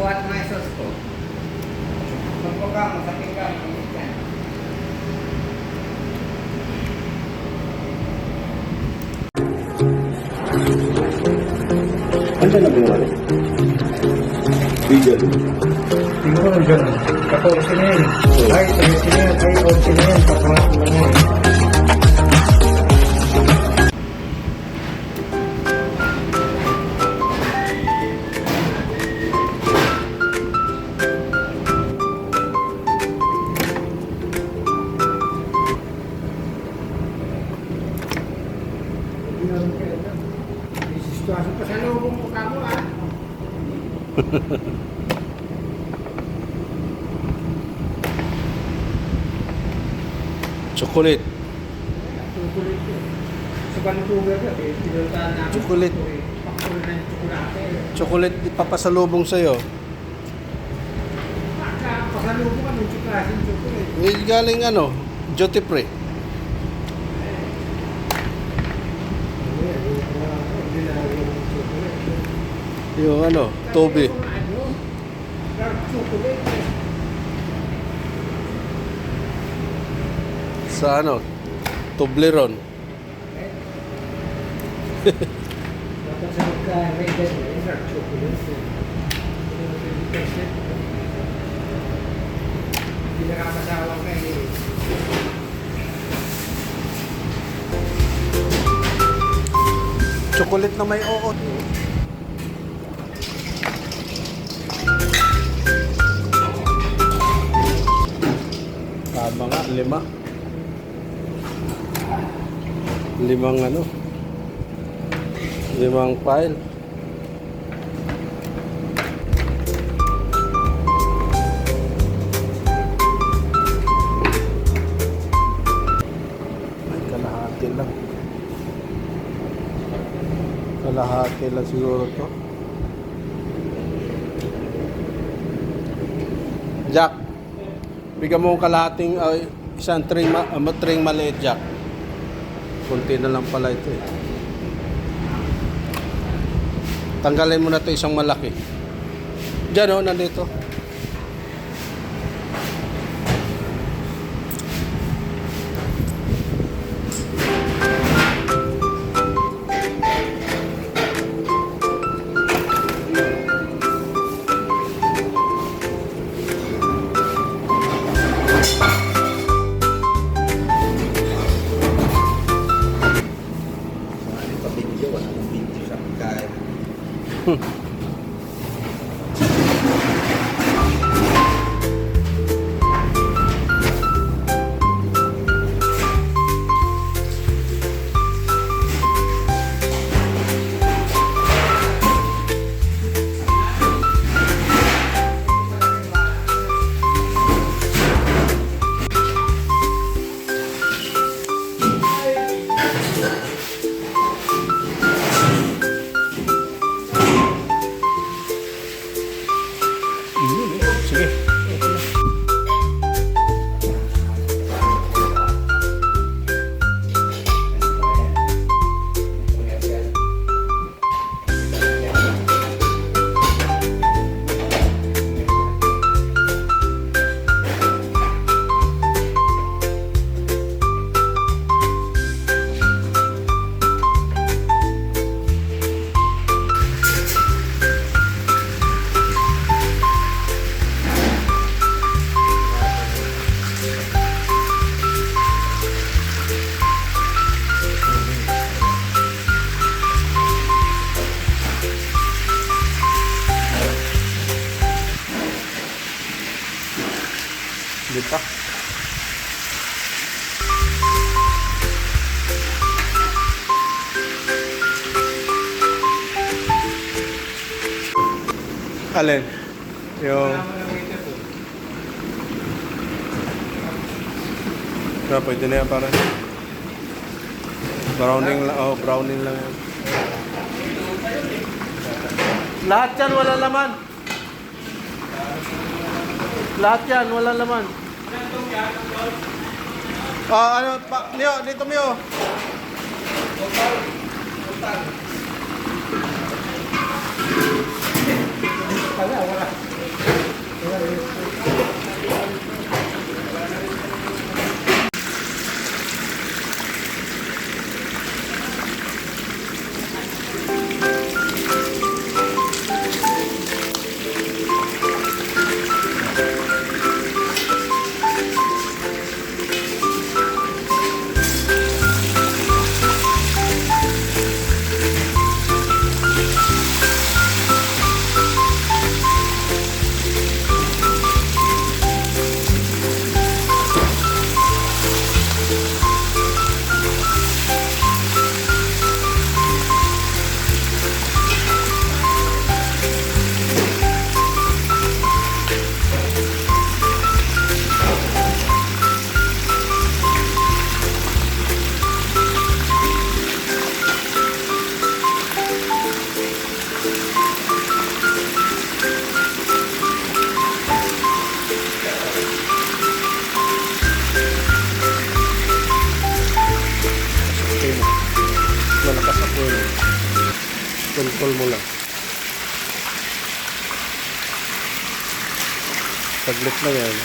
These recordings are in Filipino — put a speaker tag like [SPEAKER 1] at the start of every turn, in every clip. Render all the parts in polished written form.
[SPEAKER 1] buhat mga sauce ko. Magpapag mo sa tingkang.
[SPEAKER 2] Ano na ba yung ano? Vegan.
[SPEAKER 1] Siguro dyan. 14 na yan. Ay, 13 na yan. Ay, 14 na yan. Papangat na yan. Isisituasyon pa sa loob mo ka mo
[SPEAKER 3] Chocolate.
[SPEAKER 1] Chocolate ko. Sa Vancouver ka, pinuntahan namin.
[SPEAKER 3] Chocolate.
[SPEAKER 1] Pakul ng tsokolate.
[SPEAKER 3] Chocolate ipapasalubong sa'yo.
[SPEAKER 1] Pasalubong ka ng klaseng chocolate.
[SPEAKER 3] Galing ano, duty free. Yung ano, Toby.
[SPEAKER 1] Dark chocolate.
[SPEAKER 3] Sa ano, Toblerone.
[SPEAKER 1] Dapat sa magka-rated dark chocolate. Hindi nakakasawang kayo.
[SPEAKER 3] Chocolate na may oo. Tama nga, 5. 5 ano, 5 pile. Ay, kalahati lang. Kalahati lang siguro to. Jack, bigyan mo kalahating isang tring maliit, Jack. Kunti na lang pala ito eh. Tanggalin mo na ito isang malaki. Diyan o, nandito. Sige. Dito. Alin? Yung... pwede na yan parang. Browning lang. Oh, browning lang yan. Lahat yan, wala laman. Lahat yan, wala laman. Ano, Mio, dito Mio.
[SPEAKER 1] Wala.
[SPEAKER 3] Putol mo lang. Saglit lang yan.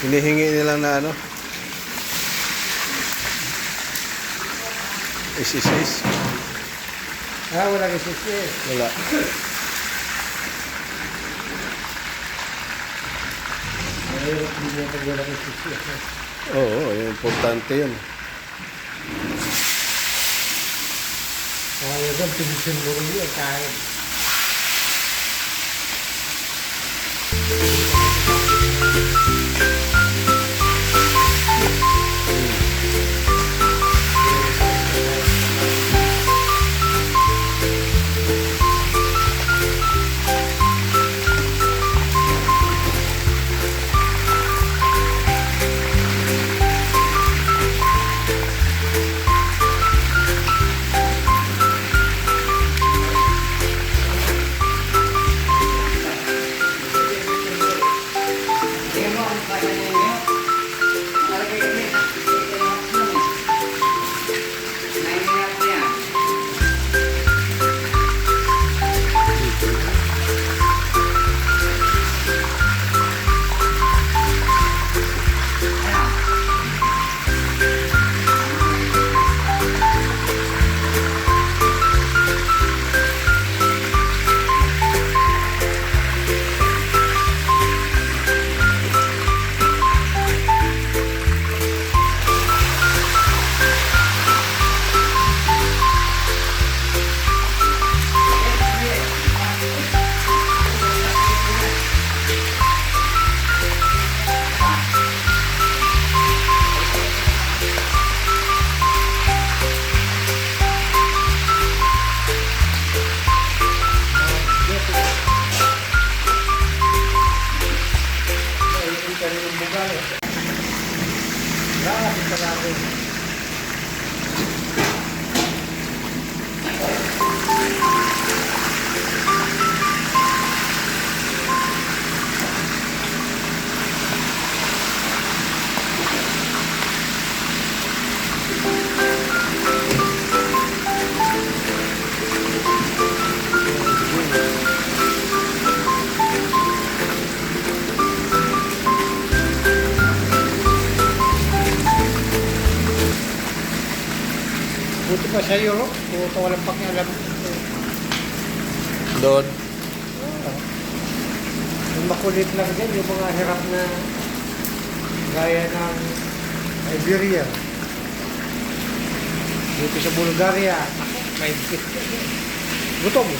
[SPEAKER 3] Hinihingi nilang na ano? Is.
[SPEAKER 1] Wala kasi siya.
[SPEAKER 3] Wala.
[SPEAKER 1] Mahirap din niya pag wala kasi siya.
[SPEAKER 3] Oo, importante yun.
[SPEAKER 1] Kaya yan, pinsin mo rin yun, kahit. Buti pa sa Europe, kung walang pakialam.
[SPEAKER 3] Doon.
[SPEAKER 1] Yung makulit lang dyan, yung mga hirap na gaya ng Iberia. Dito sa Bulgaria, may kit. Gutom.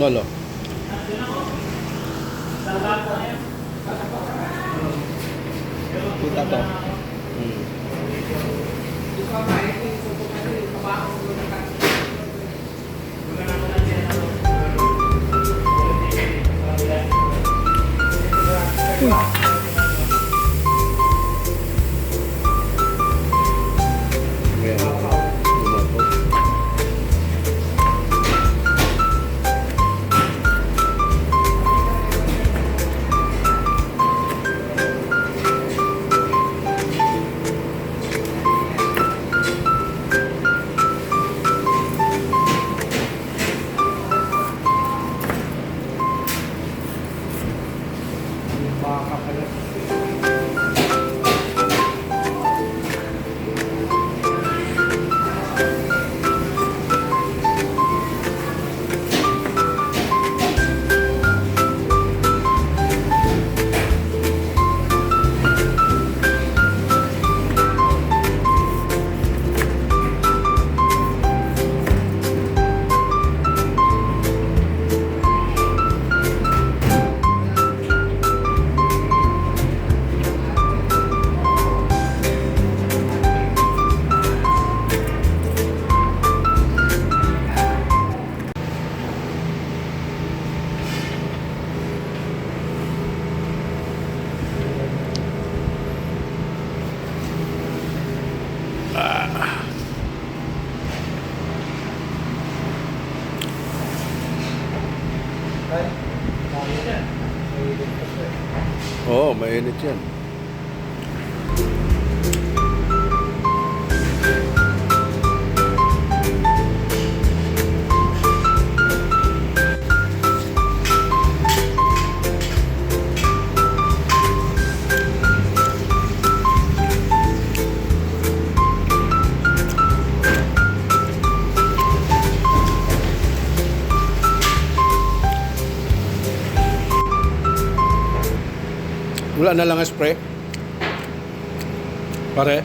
[SPEAKER 3] Lolo. Kita to.
[SPEAKER 1] Ay, dami yan. May ligtas eh.
[SPEAKER 3] Oo, mainit yan. Wala na lang spray. Pare,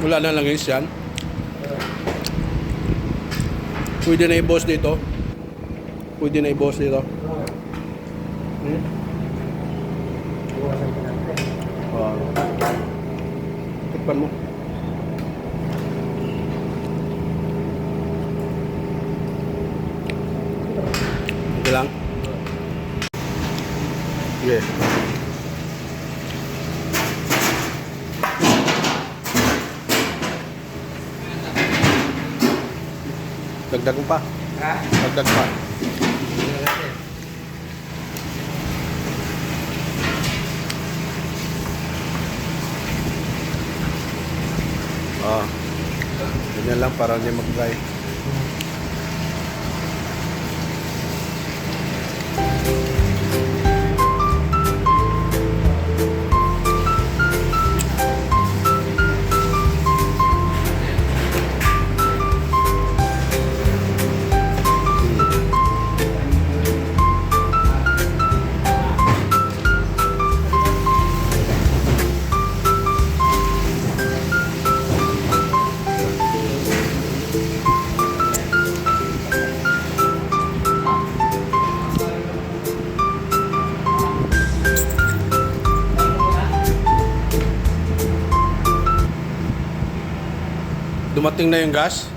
[SPEAKER 3] wala na lang yan. Pwede na i-boss dito. Pwede na i-boss dito.
[SPEAKER 1] Iwasan ko natin.
[SPEAKER 3] Tikpan mo. Ito lang. Sige. Dagdag mo pa.
[SPEAKER 1] Ha?
[SPEAKER 3] Dagdag pa.
[SPEAKER 1] Tingnan natin.
[SPEAKER 3] Ganyan lang para hindi mag-dry. Dumating na yung gas?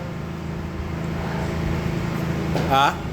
[SPEAKER 3] Ha?